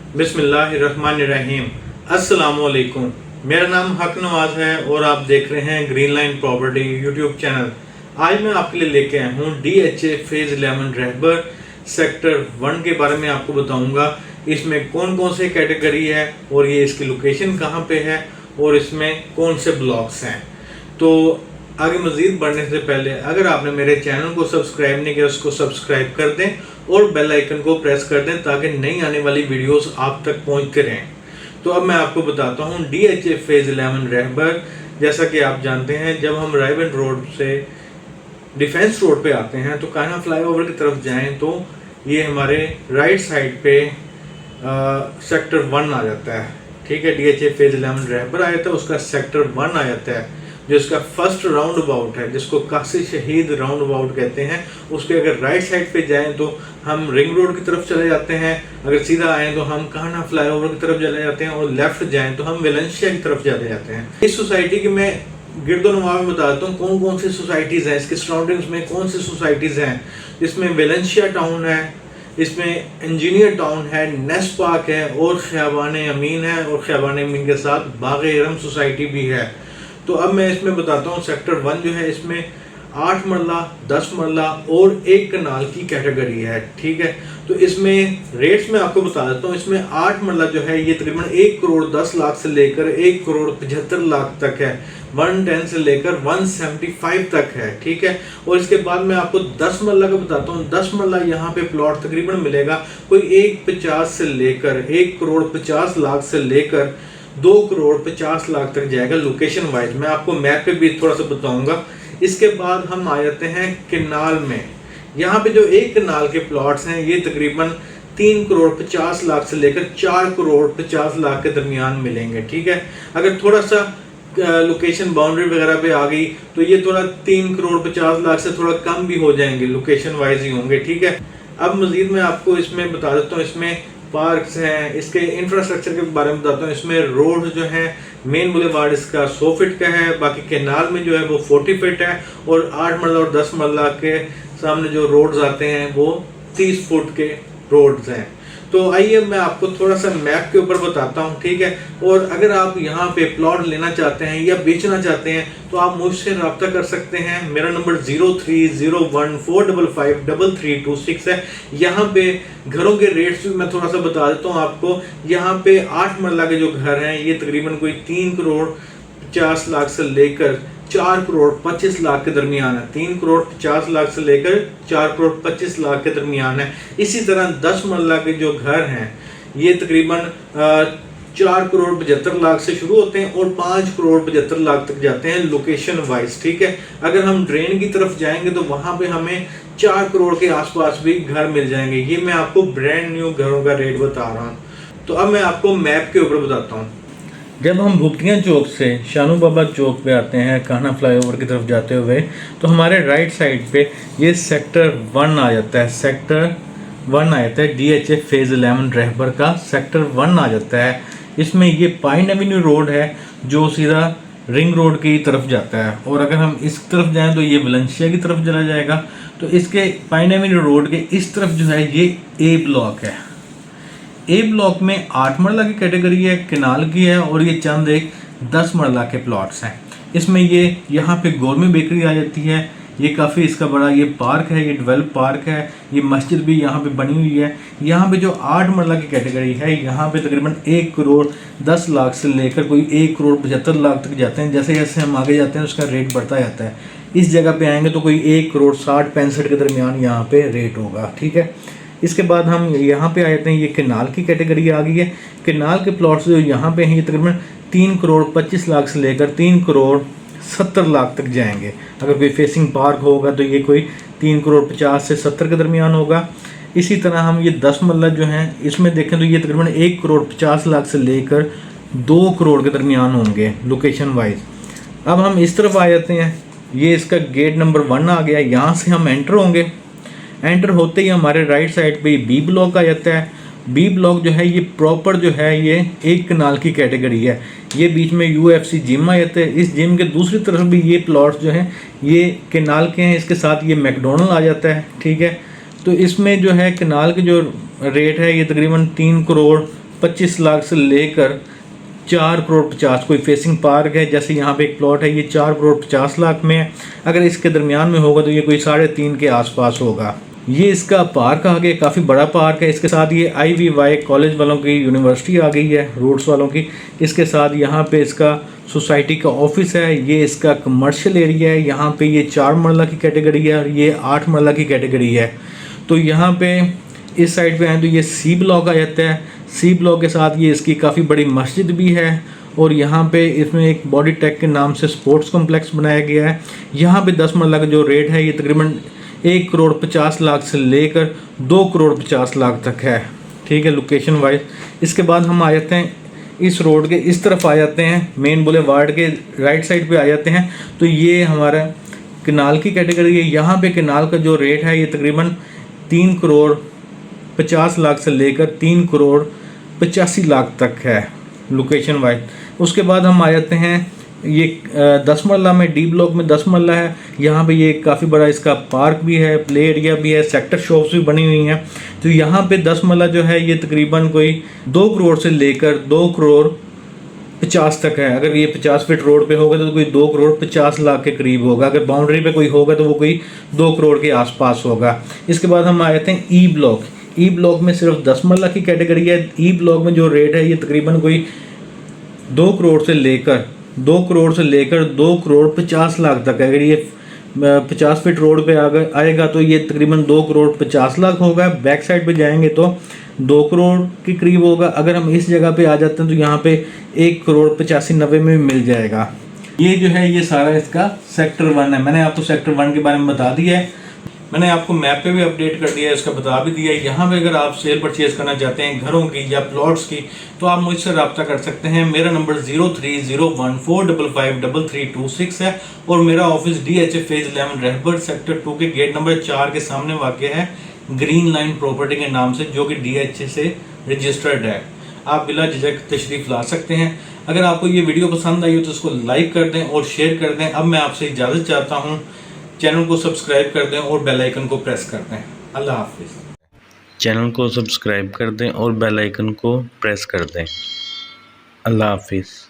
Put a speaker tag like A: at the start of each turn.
A: बिस्मिल्लाहिर्रहमानिर्रहीम। अस्सलामुअलैकुम। मेरा नाम हक नवाज है और आप देख रहे हैं green line property YouTube channel. आज मैं आपके लिए लेके आया हूँ DHA फेज 11 रहबर सेक्टर 1 के बारे में आपको बताऊंगा। इसमें कौन कौन से कैटेगरी है और ये इसकी लोकेशन कहाँ पे है और इसमें कौन से ब्लॉक्स हैं। तो आगे मज़ीद बढ़ने से पहले अगर आपने मेरे चैनल को सब्सक्राइब नहीं किया उसको सब्सक्राइब कर दें और बेल आइकन को प्रेस कर दें ताकि नई आने वाली वीडियोस आप तक पहुंचते रहें। तो अब मैं आपको बताता हूं DHA फेज 11 रहबर। जैसा कि आप जानते हैं, जब हम रायबंद रोड से डिफेंस रोड पे आते हैं तो कान्हा फ्लाईओवर की तरफ जाएं तो ये हमारे राइट साइड पे सेक्टर 1 आ जाता है। ठीक है, DHA फेज 11 रहबर आ जाता है, उसका सेक्टर 1 आ जाता है जो इसका फर्स्ट राउंड अबाउट है, जिसको काशी शहीद राउंड अबाउट कहते हैं। उसके अगर राइट साइड पे जाएं तो हम रिंग रोड की तरफ चले जाते हैं, अगर सीधा आएँ तो हम कान्हा फ्लाईओवर की तरफ चले जाते हैं और लेफ्ट जाएं तो हम वेलेंशिया की तरफ चले जाते हैं। इस सोसाइटी की मैं गिरदोनवा में बताता हूँ कौन कौन सी सोसाइटीज़ हैं, इसके सराउंडिंग्स में कौन सी सोसाइटीज़ हैं। इसमें वेलेंशिया टाउन है, इसमें इंजीनियर टाउन है, नेस्ट पार्क है और ख़ियाबान अमीन है और ख़ियाबान अमीन के साथ बाग इरम सोसाइटी भी है। तो अब मैं इसमें बताता हूँ सेक्टर 1 जो है इसमें 8 मरला, 10 मरला और 1 कनाल की कैटेगरी है। ठीक है, तो इसमें रेट्स में आपको बता देता हूँ। इसमें 8 मरला जो है ये तकरीबन 1 करोड़ 10 लाख से लेकर 1 करोड़ 75 लाख तक है, 110 से लेकर 175 तक है। ठीक है, और इसके बाद मैं आपको 10 मरला का बताता हूँ। 10 मरला यहाँ पे प्लॉट तकरीबन मिलेगा कोई 150 से लेकर 1 करोड़ 50 लाख से लेकर 2 करोड़ 50 लाख तक जाएगा लोकेशन वाइज। मैं आपको मैप पे भी थोड़ा सा बताऊंगा। इसके बाद हम आ जाते हैं केनाल में। यहाँ पे जो 1 कनाल के प्लॉट्स हैं ये तकरीबन 3 करोड़ 50 लाख से लेकर 4 करोड़ 50 लाख के दरमियान मिलेंगे। ठीक है, अगर थोड़ा सा लोकेशन बाउंड्री वगैरह पे आ गई तो ये थोड़ा 3 करोड़ 50 लाख से थोड़ा कम भी हो जाएंगे, लोकेशन वाइज ही होंगे। ठीक है, अब मजीद मैं आपको इसमें बता देता हूँ। इसमें पार्क्स हैं, इसके इंफ्रास्ट्रक्चर के बारे में बताता हूँ। इसमें रोड जो है मेन बुलेवार्ड इसका 100 फीट का है, बाकी केनाल में जो है वो 40 फीट है और 8 मरला और 10 मरला के सामने जो रोड्स आते हैं वो 30 फुट के रोड्स हैं। तो आइए मैं आपको थोड़ा सा मैप के ऊपर बताता हूँ। ठीक है, और अगर आप यहाँ पे प्लॉट लेना चाहते हैं या बेचना चाहते हैं तो आप मुझसे रब्ता कर सकते हैं। मेरा नंबर 0301455326 है। यहाँ पे घरों के रेट्स भी मैं थोड़ा सा बता देता हूँ आपको। यहाँ पे 8 मरला के जो घर हैं ये तकरीबन कोई 3 करोड़ 50 लाख से लेकर 4 करोड़ 25 लाख के दरमियान है। 3 करोड़ 50 लाख से लेकर 4 करोड़ 25 लाख के दरमियान है। इसी तरह 10 मरला के जो घर हैं ये तकरीबन 4 करोड़ 75 लाख से शुरू होते हैं और 5 करोड़ 75 लाख तक जाते हैं लोकेशन वाइज। ठीक है, अगर हम ड्रेन की तरफ जाएंगे तो वहां पे हमें 4 करोड़ के आसपास भी घर मिल जाएंगे। ये मैं आपको ब्रांड न्यू घरों का रेट बता रहा हूँ। तो अब मैं आपको मैप के ऊपर बताता हूँ। जब हम भुगतिया चौक से शानू बाबा चौक पे आते हैं कान्हा फ्लाईओवर की तरफ जाते हुए तो हमारे राइट साइड पे ये सेक्टर 1 आ जाता है। सेक्टर 1 आ जाता है DHA फेज 11 रहबर का सेक्टर 1 आ जाता है। इसमें ये पाइन एवेन्यू रोड है जो सीधा रिंग रोड की तरफ जाता है और अगर हम इस तरफ जाएं तो ये वेलेंशिया की तरफ चला जाएगा। तो इसके पाइन एवेन्यू रोड के इस तरफ जो है ये A ब्लॉक है। A ब्लॉक में 8 मरला की कैटेगरी है, केनाल की है और ये चंद एक 10 मरला के प्लॉट्स हैं। इसमें ये यहाँ पे गोरमे बेकरी आ जाती है। ये काफ़ी इसका बड़ा ये पार्क है, ये डेवलप पार्क है। ये मस्जिद भी यहाँ पे बनी हुई है। यहाँ पे जो 8 मरला की कैटेगरी है यहाँ पे तकरीबन 1 करोड़ 10 लाख से लेकर कोई 1 करोड़ 75 लाख तक जाते हैं। जैसे जैसे हम आगे जाते हैं उसका रेट बढ़ता जाता है। इस जगह पे आएंगे तो कोई 1 करोड़ 60-65 के दरमियान यहाँ पे रेट होगा। ठीक है, इसके बाद हम यहाँ पे आ जाते हैं। ये केनाल की कैटेगरी आ गई है। केनाल के प्लॉट्स जो यहाँ पे हैं ये तकरीबन 3 करोड़ 25 लाख से लेकर 3 करोड़ 70 लाख तक जाएंगे। अगर कोई फेसिंग पार्क होगा तो ये कोई 3 करोड़ 50 से 70 के दरमियान होगा। इसी तरह हम ये 10 मरला जो हैं इसमें देखें तो ये तकरीबन 1 करोड़ 50 लाख से लेकर 2 करोड़ के दरमियान होंगे लोकेशन वाइज। अब हम इस तरफ आ जाते हैं। ये इसका गेट नंबर 1 आ गया। यहाँ से हम एंटर होंगे। एंटर होते ही हमारे राइट साइड पे B ब्लॉक आ जाता है। B ब्लॉक जो है ये प्रॉपर जो है ये 1 कनाल की कैटेगरी है। ये बीच में UFC जिम आ जाता है। इस जिम के दूसरी तरफ भी ये प्लॉट्स जो हैं ये कनाल के हैं। इसके साथ ये मैकडोनल्ड आ जाता है। ठीक है, तो इसमें जो है कनाल के जो रेट है ये तकरीबन 3 करोड़ 25 लाख से लेकर 4 करोड़ 50। कोई फेसिंग पार्क है, जैसे यहाँ पे एक प्लॉट है, ये 4 करोड़ 50 लाख में है। अगर इसके दरमियान में होगा तो ये कोई 3.5 के आसपास होगा। ये इसका पार्क आ गया, काफ़ी बड़ा पार्क है। इसके साथ ये IVY कॉलेज वालों की यूनिवर्सिटी आ गई है, रूट्स वालों की। इसके साथ यहाँ पे इसका सोसाइटी का ऑफिस है। ये इसका कमर्शियल एरिया है। यहाँ पे ये 4 मरला की कैटेगरी है और ये 8 मरला की कैटेगरी है। तो यहाँ पे इस साइड पे आए तो ये C ब्लॉक आ जाता है। C ब्लॉक के साथ ये इसकी काफ़ी बड़ी मस्जिद भी है और यहाँ पे इसमें एक बॉडी टेक के नाम से स्पोर्ट्स कॉम्प्लेक्स बनाया गया है। यहाँ पे 10 मरला का जो रेट है ये तकरीबन 1 करोड़ 50 लाख से लेकर 2 करोड़ 50 लाख तक है। ठीक है, लोकेशन वाइज। इसके बाद हम आ जाते हैं इस रोड के इस तरफ आ जाते हैं, मेन बुलेवार्ड के राइट साइड पे आ जाते हैं। तो ये हमारा केनाल की कैटेगरी है। यहाँ पे केनाल का जो रेट है ये तकरीबन 3 करोड़ 50 लाख से लेकर 3 करोड़ 85 लाख तक है लोकेशन वाइज। उसके बाद हम आ जाते हैं ये 10 मरला में, D ब्लॉक में 10 मरला है। यहाँ पे ये काफ़ी बड़ा इसका पार्क भी है, प्ले एरिया भी है, सेक्टर शॉप्स भी बनी हुई हैं। तो यहाँ पे 10 मरला जो है ये तकरीबन कोई 2 करोड़ से लेकर 2 करोड़ 50 तक है। अगर ये 50 फीट रोड पे होगा तो कोई 2 करोड़ 50 लाख के करीब होगा। अगर बाउंड्री पे कोई होगा तो वो कोई 2 करोड़ के आसपास होगा। इसके बाद हम आ जाते हैं E ब्लॉक। E ब्लॉक में सिर्फ 10 मरला की कैटेगरी है। E ब्लॉक में जो रेट है ये तकरीबन कोई 2 करोड़ से लेकर 2 करोड़ 50 लाख तक है। अगर ये 50 फीट रोड पे आएगा तो ये तकरीबन 2 करोड़ 50 लाख होगा। बैक साइड पे जाएंगे तो 2 करोड़ के करीब होगा। अगर हम इस जगह पे आ जाते हैं तो यहाँ पे 1 करोड़ 85-90 में मिल जाएगा। ये जो है ये सारा इसका सेक्टर 1 है। मैंने आपको सेक्टर 1 के बारे में बता दिया है। मैंने आपको मैप पे भी अपडेट कर दिया है, इसका बता भी दिया है। यहाँ पे अगर आप सेल परचेज करना चाहते हैं घरों की या प्लॉट्स की तो आप मुझसे रब्ता कर सकते हैं। मेरा नंबर 0301455326 है और मेरा ऑफिस DHA फेज 11 रहबर सेक्टर 2 के गेट नंबर 4 के सामने वाक़ है, ग्रीन लाइन प्रॉपर्टी के नाम से, जो कि DHA से रजिस्टर्ड है। आप बिला झिझक तशरीफ ला सकते हैं। अगर आपको ये वीडियो पसंद आई हो तो इसको लाइक कर दें और शेयर कर दें। अब मैं आपसे इजाज़त चाहता हूँ, चैनल को सब्सक्राइब कर दें और बेल आइकन को प्रेस कर दें। अल्लाह हाफिज़।
B: चैनल को सब्सक्राइब कर दें और बेल आइकन को प्रेस कर दें। अल्लाह हाफिज़।